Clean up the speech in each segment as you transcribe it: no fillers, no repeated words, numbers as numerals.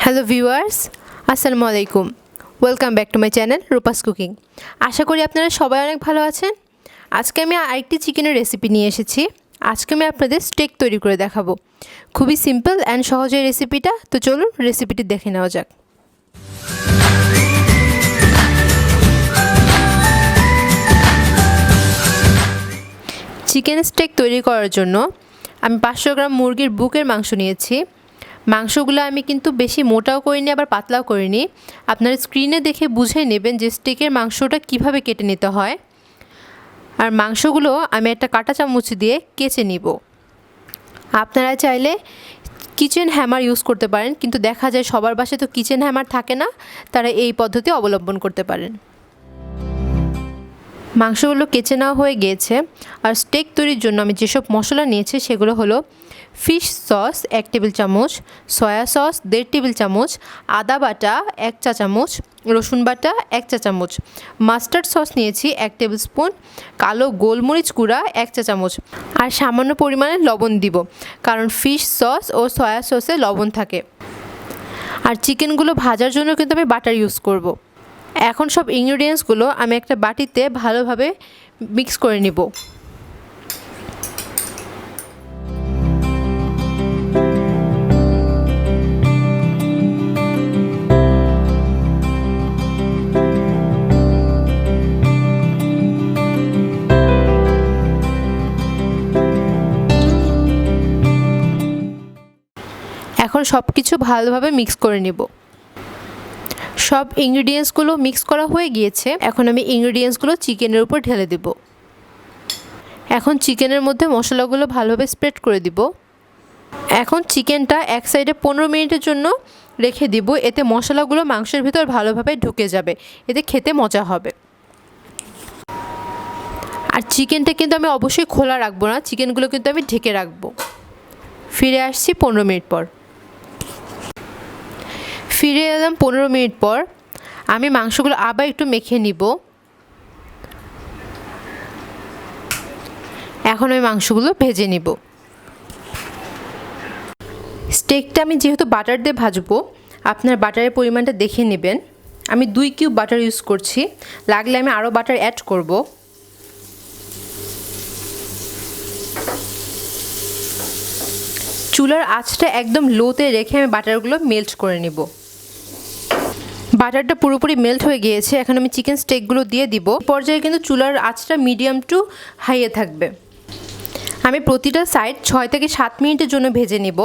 Hello viewers, আসসালামু আলাইকুম। Welcome back to my channel Rupa's cooking. আশা করি আপনারা সবাই অনেক ভালো আছেন। আজকে আমি আরেকটি চিকেনের রেসিপি নিয়ে এসেছি। আজকে আমি আপনাদের স্টেক তৈরি করে দেখাবো। খুবই সিম্পল অ্যান্ড সহজ এই রেসিপিটা। তো চলুন রেসিপিটি দেখে নেওয়া যাক। চিকেন স্টেক তৈরি করার জন্য আমি 500 গ্রাম মুরগির বুকের মাংস নিয়েছি। মাংসগুলো আমি কিন্তু বেশি মোটাও করিনি আবার পাতলাও করিনি। আপনারা স্ক্রিনে দেখে বুঝে নেবেন যে স্টেকের মাংসটা কিভাবে কেটে নিতে হয়। আর মাংসগুলো আমি একটা কাঁটা চামচ দিয়ে কেচে নিব। আপনারা চাইলে কিচেন হ্যামার ইউজ করতে পারেন, কিন্তু দেখা যায় সবার বাসায় তো কিচেন হ্যামার থাকে না, তারা এই পদ্ধতি অবলম্বন করতে পারেন। মাংসগুলো কেচে নেওয়া হয়ে গিয়েছে। আর স্টেক তৈরির জন্য আমি যেসব মশলা নিয়েছি সেগুলো হলো ফিশ সস 1 টেবিল চামচ, সয়া সস 1.5 টেবিল চামচ, আদা বাটা 1 চা চামচ, রসুন বাটা 1 চা চামচ, মাস্টার্ড সস নিয়েছি 1 টেবিল স্পুন, কালো গোলমরিচ গুঁড়া 1 চা চামচ আর সামান্য পরিমাণে লবণ দিব, কারণ ফিশ সস ও সয়া সসে লবণ থাকে। আর চিকেনগুলো ভাজার জন্য কিন্তু আমি বাটার ইউজ করব। এখন সব ইনগ্রিডিয়েন্টসগুলো আমি একটা বাটিতে ভালোভাবে মিক্স করে নিব। এখন সব কিছু ভালোভাবে মিক্স করে নেব। সব ইনগ্রিডিয়েন্টসগুলো মিক্স করা হয়ে গিয়েছে। এখন আমি ইনগ্রিডিয়েন্টসগুলো চিকেনের উপর ঢেলে দেব। এখন চিকেনের মধ্যে মশলাগুলো ভালোভাবে স্প্রেড করে দিব। এখন চিকেনটা এক সাইডে 15 মিনিটের জন্য রেখে দিব। এতে মশলাগুলো মাংসের ভিতর ভালোভাবে ঢুকে যাবে, এতে খেতে মজা হবে। আর চিকেনটা কিন্তু আমি অবশ্যই খোলা রাখবো না, চিকেনগুলো কিন্তু আমি ঢেকে রাখবো। ফিরে আসছি 15 মিনিট পর। ফিরে এলাম 15 মিনিট পর। আমি মাংসগুলো আবার একটু মেখে নিব। এখন আমি মাংসগুলো ভেজে নিব। স্টেকটা আমি যেহেতু বাটার দিয়ে ভাজবো, আপনার বাটারের পরিমাণটা দেখে নেবেন। আমি 2 কিউব বাটার ইউজ করছি, লাগলে আমি আরও বাটার অ্যাড করব। চুলার আঁচটা একদম লোতে রেখে আমি বাটারগুলো মেল্ট করে নেব। বাটারটা পুরোপুরি মেল্ট হয়ে গিয়েছে। এখন আমি চিকেন স্টেকগুলো দিয়ে দিব। পর্যায়ে কিন্তু চুলার আঁচটা মিডিয়াম টু হাইয়ে থাকবে। আমি প্রতিটা সাইড 6 থেকে 7 মিনিটের জন্য ভেজে নেব।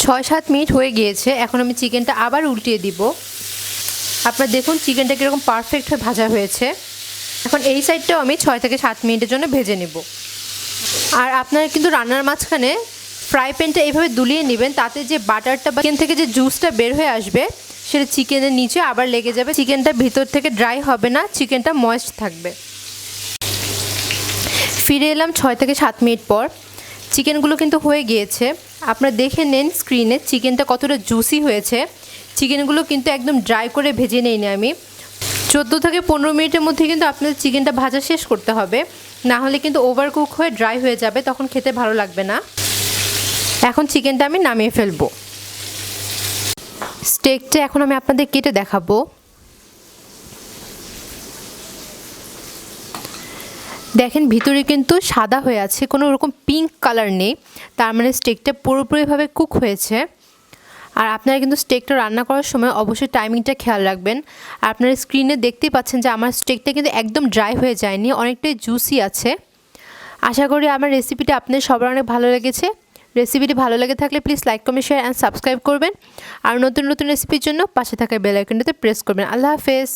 6-7 মিনিট হয়ে গিয়েছে। এখন আমি চিকেনটা আবার উল্টিয়ে দিব। আপনারা দেখুন চিকেনটা কীরকম পারফেক্ট হয়ে ভাজা হয়েছে। এখন এই সাইডটাও আমি 6 থেকে 7 মিনিটের জন্য ভেজে নেব। আর আপনারা কিন্তু রান্নার মাঝখানে ফ্রাই প্যানটা এইভাবে দুলিয়ে নেবেন, তাতে যে বাটারটা বা চিকেন থেকে যে জুসটা বের হয়ে আসবে সেটা চিকেনের নিচে আবার লেগে যাবে। চিকেনটা ভিতর থেকে ড্রাই হবে না, চিকেনটা ময়েস্ট থাকবে। ফিরে এলাম 6 থেকে 7 মিনিট পর। চিকেনগুলো কিন্তু হয়ে গিয়েছে। আপনারা দেখে নেন স্ক্রিনে চিকেনটা কতটা জুসি হয়েছে। চিকেনগুলো কিন্তু একদম ড্রাই করে ভেজে নিইনি আমি। 14 থেকে 15 মিনিটের মধ্যে কিন্তু আপনাদের চিকেনটা ভাজা শেষ করতে হবে, না হলে কিন্তু ওভারকুক হয়ে ড্রাই হয়ে যাবে, তখন খেতে ভালো লাগবে না। এখন চিকেনটা আমি নামিয়ে ফেলবো। স্টেকটা এখন আমি আপনাদের কেটে দেখাবো। দেখেন ভিতরে কিন্তু সাদা হয়ে আছে, কোনো রকম পিঙ্ক কালার নেই, তার মানে স্টেকটা পুরোপুরিভাবে কুক হয়েছে। আর আপনারা কিন্তু স্টেকটা রান্না করার সময় অবশ্যই টাইমিংটা খেয়াল রাখবেন। আর আপনারা স্ক্রিনে দেখতেই পাচ্ছেন যে আমার স্টেকটা কিন্তু একদম ড্রাই হয়ে যায়নি, অনেকটাই জুসি আছে। আশা করি আমার রেসিপিটা আপনাদের সবার অনেক ভালো লেগেছে। রেসিপিটি ভালো লেগে থাকলে please like, comment, share and subscribe করবেন। আর নতুন নতুন রেসিপির জন্য পাশে থাকা বেল আইকনটাতে প্রেস করবেন। আল্লাহ হাফেজ।